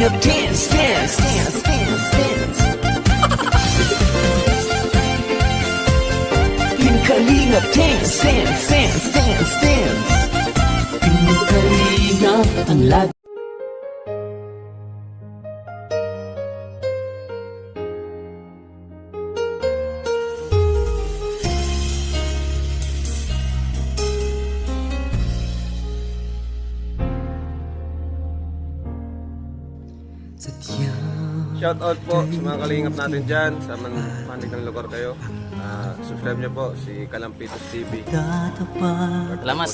Kalingap dance, dance, dance, dance, dance. Team Kalingap dance, dance, dance, dance, dance. Team Kalingap ang lag. Shout out po sa mga kalingap natin dyan sa manig ng lugar kayo. Subscribe nyo po si Kalampitos TV. Salamat.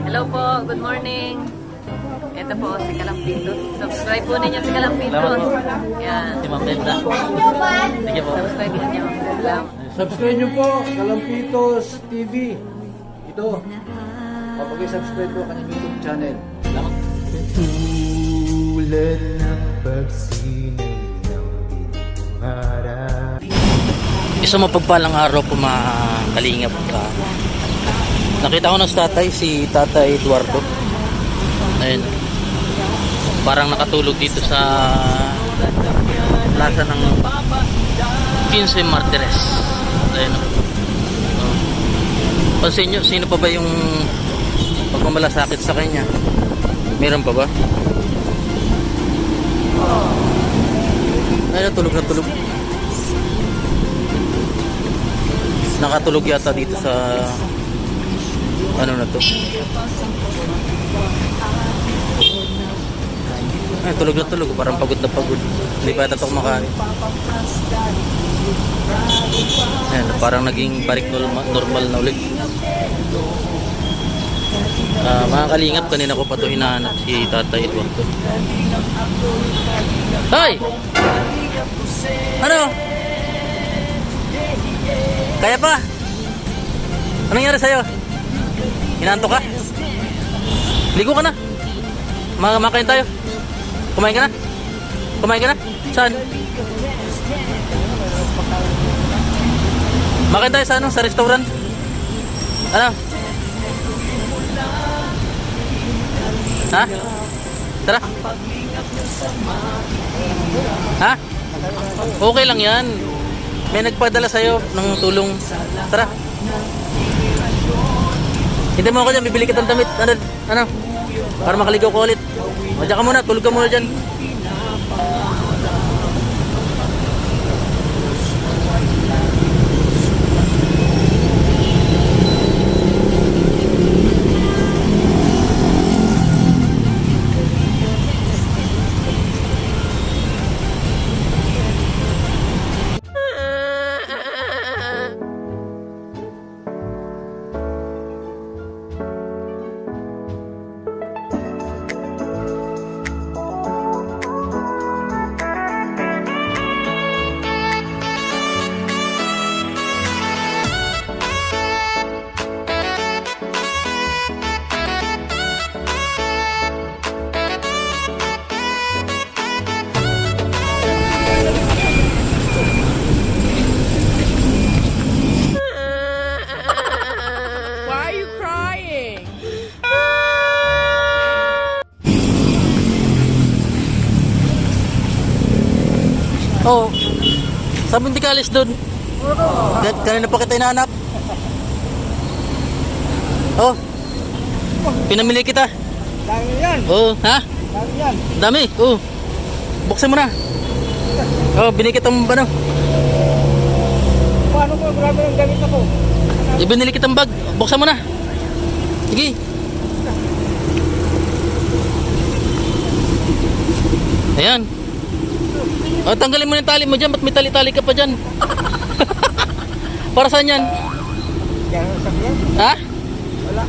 Hello po, good morning. Ito po si Kalampitos. Subscribe po ninyo si Kalampitos. Yan. Si Ma'am Brenda. Sige po. Subscribe ninyo. Salamat. Subscribe nyo po, Kalampitos TV. Ito, kapag-subscribe po kanyang YouTube channel. Salamat. Tulad ng pagsinay ng bintang araw. Isang mapagpalang araw po mga kalingap ka. Nakita ko na si tatay, Eduardo. Ayun. Parang nakatulog dito sa plaza ng 15 Martires. Ayun. Pansin nyo, sino pa ba yung pagmamalasakit sa kanya? Meron pa ba? Ay, tulog na tulog. Nakatulog yata dito sa ano na to. Ay, tulog na tulog. Parang pagod na pagod. Hindi pa yata ito kumakain. Ayan, parang naging balik normal na ulit. Mga kalingap, kanina ko pa ito hinahanap si Tatay Eduardo. Hoy! Ano? Kaya pa? Anong nangyari sa'yo? Hinanto ka? Ligo ka na? Makain tayo? Kumain ka na? Kumain ka na? Saan? Makain tayo sa ano? Sa restaurant? Ano? Ha? Tara. Ha? Okay lang yan. May nagpadala sa'yo ng tulong. Tara. Hindi mo ako dyan. Bibili kitang damit. Ano? Para makaligaw ko ulit. O, dyan ka muna. Tulog ka muna dyan. Oh, sabi hindi ka alis doon. Kanina pa kita hinahanap. Oh, pinamili kita. Dami yan! Oh, ha? Dami yan! Dami. Oh, buksan mo na. Oh, binili kitang ano. Paano ko? Marami ng gamit ako. Ibinili kitang bag. Buksan mo na. Sige. Ayan. Oh, tanggalin mo yung tali mo dyan. Ba't may tali-tali ka pa dyan? Para saan yan? Gano'n sa yan? Ha? Wala.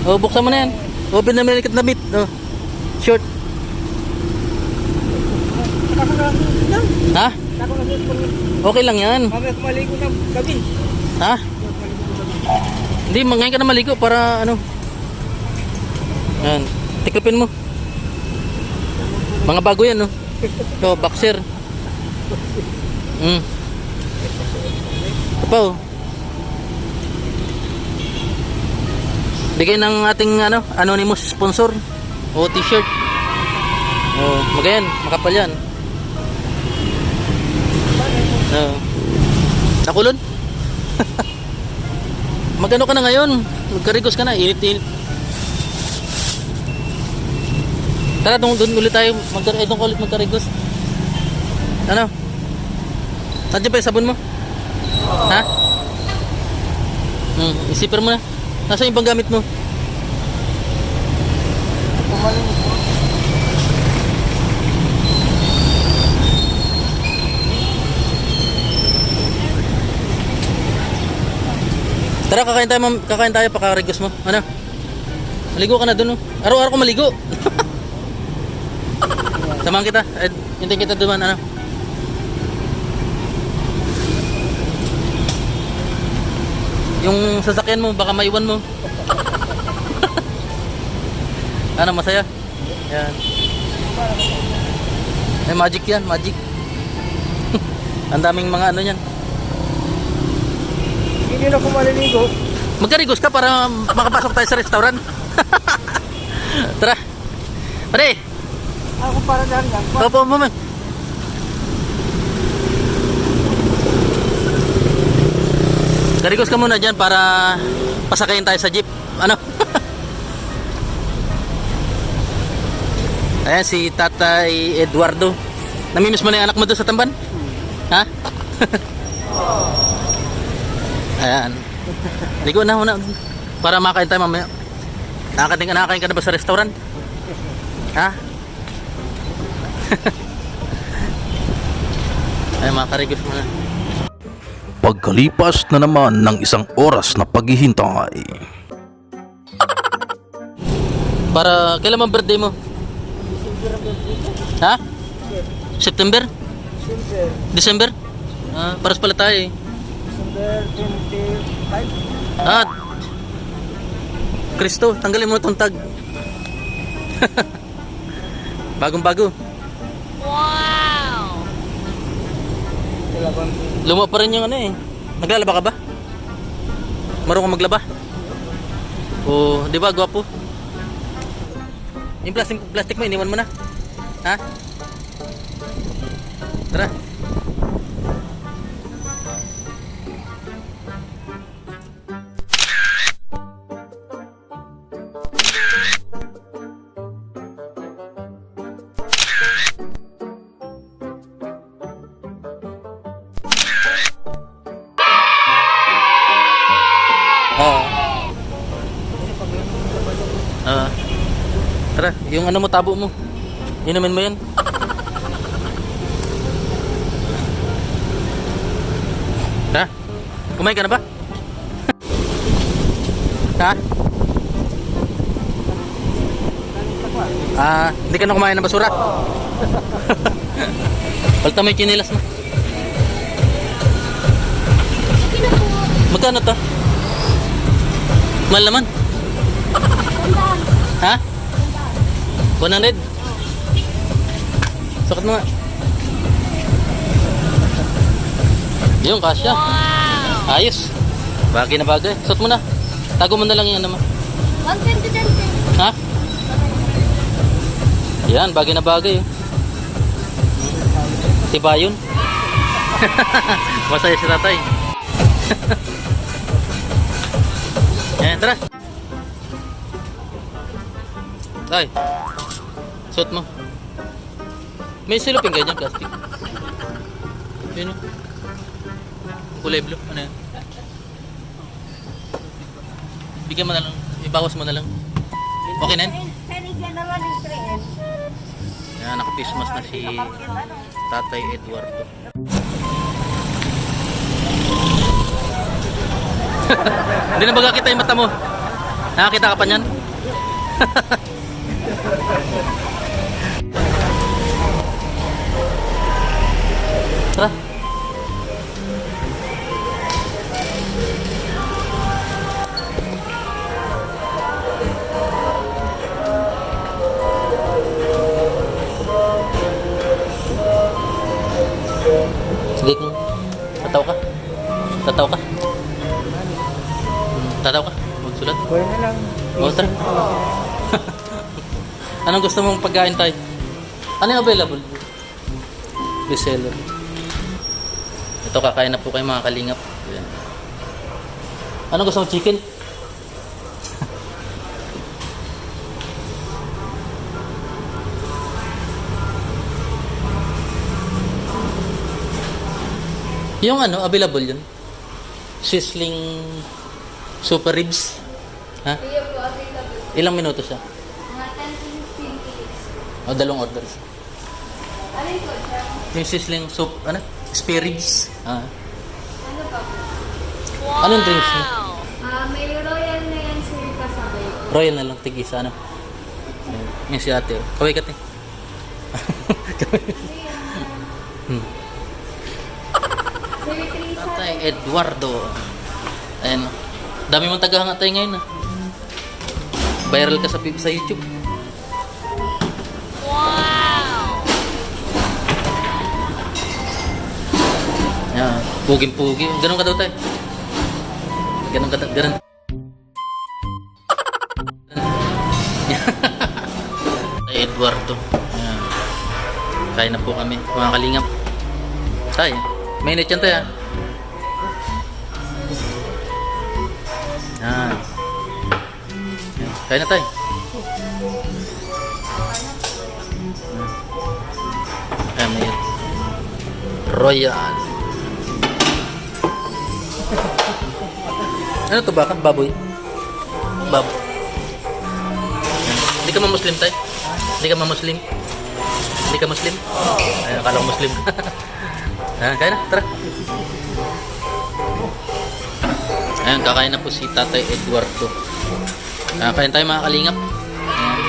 Oh, buksan mo na yan. Oh, binamili kitang damit. Oh, short. Ha? Okay lang yan. Mamaya kumaligo ng gabi. Ha? Hindi, ngayon ka na maligo para ano. Yan. Tiklopin mo. Mga bago yan, no? Ito, boxer. Ito pa, oh. Bigay ng ating ano, anonymous sponsor. O t-shirt. Oh, magayan, makapal yan. Oh. Nakulon? Magano ka na ngayon? Magkarigos ka na, init-init. Tara, doon ulit tayo. Doon ka ulit magkarigos. Ano? Nandiyan pa yung sabon mo? Ha? Isipir mo na. Nasaan yung bang gamit mo? Tara, kakain tayo pakarigos mo. Ano? Maligo ka na doon. Oh. Araw-araw ko maligo. Samahan kita. Hintayin kita doon. Ano? Yung sasakyan mo, baka maiwan mo. Ano, masaya? Yan. Magic yan, magic. Ang daming mga ano yan. Hindi na ako maliligo. Magkarigos ka para makapasok tayo sa restaurant. Tara. Pare. Ako para dyan lang. Opo, mama. Karigos ka muna dyan para pasakayin tayo sa jeep. Ano? Ayan si Tatay Eduardo. Namimiss mo na yung anak mo doon sa tamban? Ha? Ayan. Ligo na muna. Para makain tayo mamaya. Nakakain ka na ba sa restaurant? Ha? Ayan, makarigos mo na. Pagkalipas na naman ng isang oras na paghihintay. Para kailan ang birthday mo? Ha? September? December? Paras pala tayo eh. December 25. Kristo, tanggalin mo itong tag. Bagong bago. Wow! Luma pa rin yung ano eh. Naglalaba ka ba? Marunong ka maglaba? O, di ba, gwapo? Yung plastic mo, iniwan mo na. Ha? Tara. Tara, yung ano mo, tabo mo. Inumin mo yan. Tara, kumain ka na ba? Ha? Hindi ka na kumain ng basura? Palta mo yung chinilas mo. Magkano to? Mahal naman. Ha? 100? Sukat mo nga. Yung kasya. Ayos. Bagay na bagay. Suot mo na. Tago mo na lang yung ano mo. 120. Ha? Yan, bagay na bagay. Tiba yun. Masaya si tatay. Yan, tara. Tay, suot mo. May silupin ganyan, plastic. Yun o. Kulay blue, ano yan? Bigyan mo na lang, ibawas mo na lang. Okay na yan? Yan, naka-Christmas na si Tatay Eduardo. Hindi na baga kita yung mata mo. Nakakita ka pa niyan? Tara. Sige kung tataw ka. Tataw ka. Tataw ka. Magsulat. Buhay na lang. O, tara. Anong gusto mong pagkain tayo? Ano yung available? Bestseller. Ito, kakain na po kayo mga kalingap. Ayan. Anong gusto mong chicken? Yung ano, available yun? Sizzling super ribs. Ha? Ilang minuto siya? Mga 10 to 15 minutes. O, dalawang order siya. Alin po siya? Yung sizzling soup, ano? Spare ribs. Ah. Ano pa po? Anong drinks niya? May royal na yan sir kasabay po. Royal na lang, tig-isa, ano? Yan si ate. Oh. Kaway ka, te. May 3 sa Tatay Eduardo. Ayan. Dami mong tagahanga tayo ngayon, ah. Viral ka sa YouTube. Yan. Puging-pugi. Ganun ka daw tayo. Ganun ka daw. Ganun. Tay Eduardo. Yan. Kain na po kami. Mga kalingap. Tay. Mainit yan tayo. Yan. Yan. Kain na tayo. Ayan, may Royal. Ano to ba? Baboy? Bab. Hindi ka ma-Muslim tayo? Hindi ka ma-Muslim? Hindi ka Muslim? Ayun, akala ko Muslim. Kaya na, tara. Ayan, kakain na po si Tatay Eduardo. Kain tayo mga kalingap. Ayan.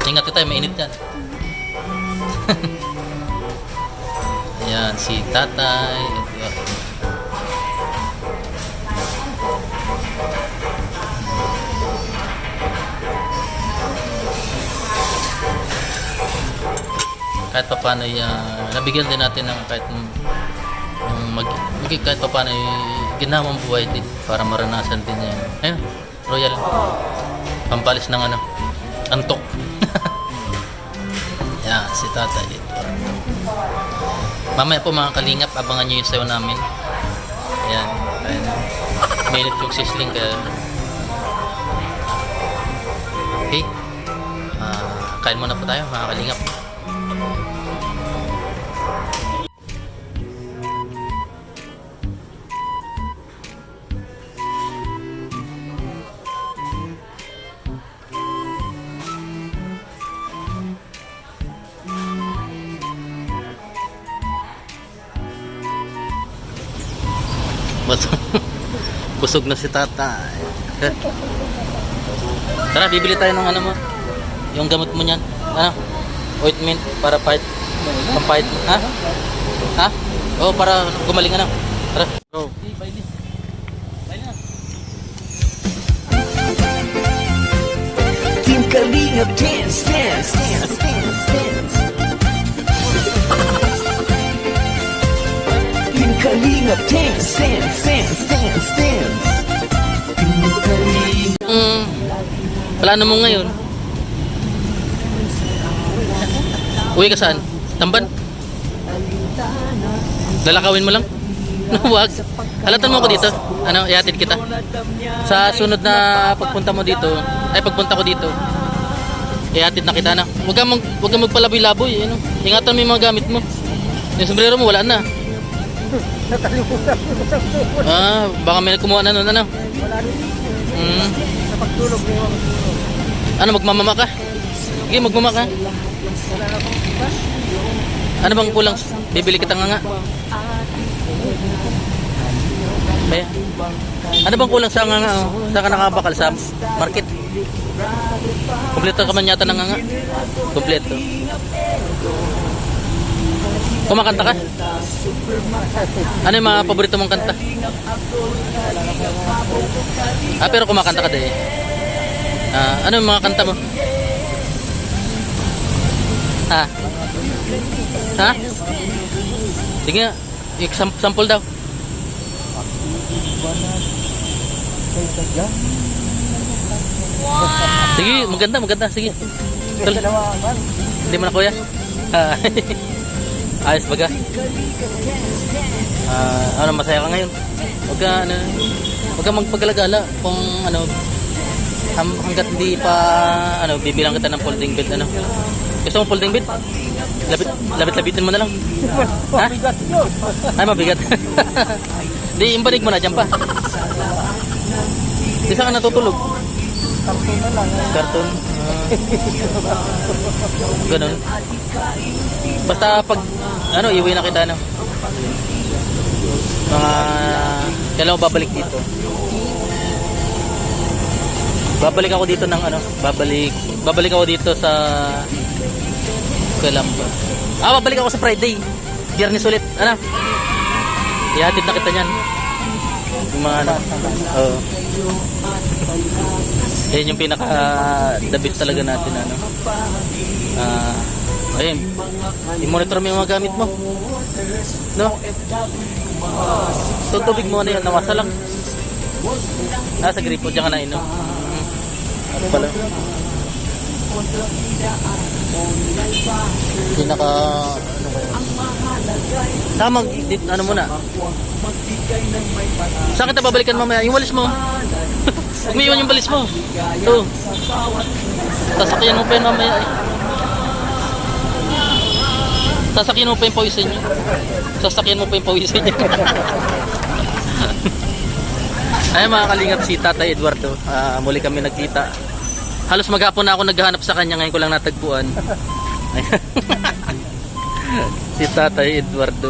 Ingat tayo, mainit yan. Ayan, si Tatay Eduardo. Kahit pa paano nabigyan din natin ng kahit kahit pa paano ginawang buhay din para maranasan din yan. Ayun, Royal. Pampalis ng ano, antok. Yan, si Tatay Eduardo. Mamaya po mga kalingap, abangan nyo yung sayo namin. Ayan, ayan. Minute yung sizzling kaya. Okay. Kain muna po tayo mga kalingap. Busog na si Tatay. Tara, bibili tayo ng ano mo. Yung gamot mo niyan. Ano? Ointment para fight. Pampahit. Ha? Ha? Oo, para gumaling ano. Tara. Go. Team Kalingap dance, dance, dance, dance, dance. Team Kalingap dance, dance, dance, dance, dance. Team Kalingap. Plano mo ngayon? Uwi ka saan? Tamban? Lalakawin mo lang? Huwag. Halatan mo ako dito. Ano, ihatid kita. Sa sunod na pagpunta mo dito, pagpunta ko dito, ihatid na kita na. Huwag kang magpalaboy-laboy. Ano? Ingatan mo yung mga gamit mo. Yung sombrero mo, wala na. Baka may kumuha na nun, ano? Ano, magmamama ka? Sige, magmama ka. Ano bang kulang? Bibili kita nga. Kaya, ano bang kulang sa nga? Oh? Saan ka nakabakal? Sa market? Kompleto ka man yata ng nga? Kompleto. Kumakanta ka? Ano yung mga paborito mong kanta? Pero kumakanta ka din. Ano yung mga kanta mo? Ha? Sige nga, sample daw. Sige, maganda. Sige. Tol. Hindi mo na kuya. Ayos baga. Ano, masaya ka ngayon? Huwag ka magpagalagala kung ano, hanggat hindi pa bibilang kita ng folding bed. Gusto mo folding bed? Labitin mo na lang. Ha? Ay, mabigat. Di, imbanig mo na dyan pa. Di saan ka natutulog? Karton. Ganun. Basta pag iuwi na kita mga kailan ko babalik dito. Babalik ako dito ng babalik ako dito sa kailan ba? Babalik ako sa Friday. Biyernes ulit. Ihatid na kita niyan. Yung mga yan yung pinaka the best talaga natin ayun, i-monitor mo yung mga gamit mo, no? So tubig mo yun, nawasa lang sa gripo, diyan ka na inom. Ano pala pinaka tama muna. Saan kita babalikan mamaya? Yung walis mo. Umiiwan yung walis mo. Ito. Sasakyan mo pa yun mamaya. Sasakyan mo pa yung pawisin nyo. Ay mga kalingap, si Tatay Eduardo. Muli kami nagkita. Halos maghapon na ako naghahanap sa kanya. Ngayon ko lang natagpuan. Si Tatay Eduardo.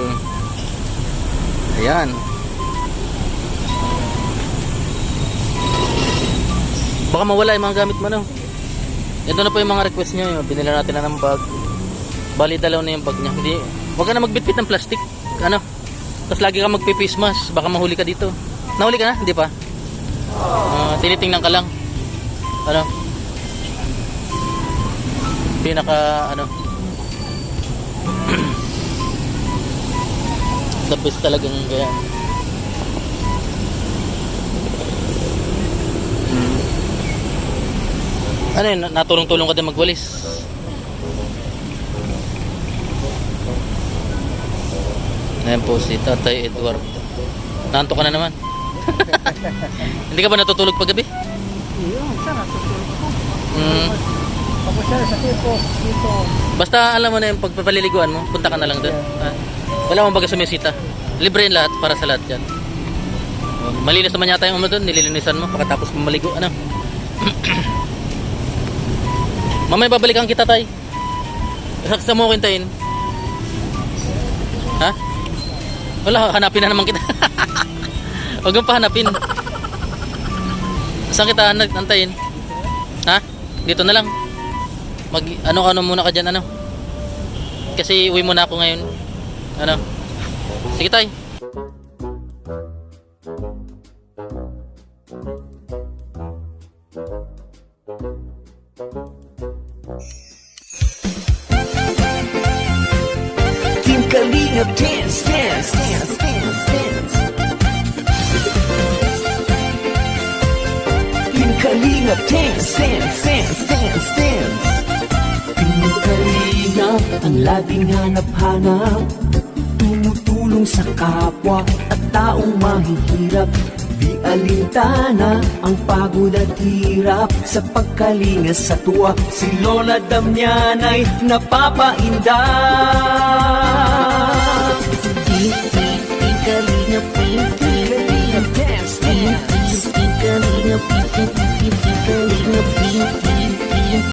Ayan. Baka mawala yung mga gamit mo, no? Ito na po yung mga request niya. Binili natin na ng bag. Bali, dalaw na yung bag niya. Huwag ka na magbitbit ng plastic. Tapos lagi ka magpipiface mask. Baka mahuli ka dito. Nahuli ka na? Hindi pa? Tinitingnan ka lang. Pinaka the best talagang ganyan. Natulong-tulong ka din magwalis. Ayan po si Tatay Eduardo. Naantok ka na naman. Hindi ka ba natutulog paggabi? Sana natutulog ko. Tapos siya sa dito. Basta alam mo na yung pagpapaliliguan mo, punta ka na lang doon. Wala mong baga sumisita. Libre yung lahat, para sa lahat yan. Malinis naman yata yung doon, nililinisan mo pagkatapos mo maligo. Mamaya babalikan kita, Tay. Saksa mo kintayin. Ha? Wala, hanapin na naman kita. Huwag mo pa hanapin. Saan kita antayin? Ha? Dito na lang. Ano muna ka dyan, Kasi uwi muna ako ngayon. Sige, Tay. Team Kalingap, dance, dance, dance, dance, dance. Team Kalingap, dance, dance, dance, dance, dance. Team Kalingap, ang laging hanap-hanap, tumutulong sa kapwa at taong mahihirap. Di alintana ang pagod at hirap sa pagkalinga sa tuwa. Si Lola Damian ay napapainda. Kalingap, dance, dance. Kalingap,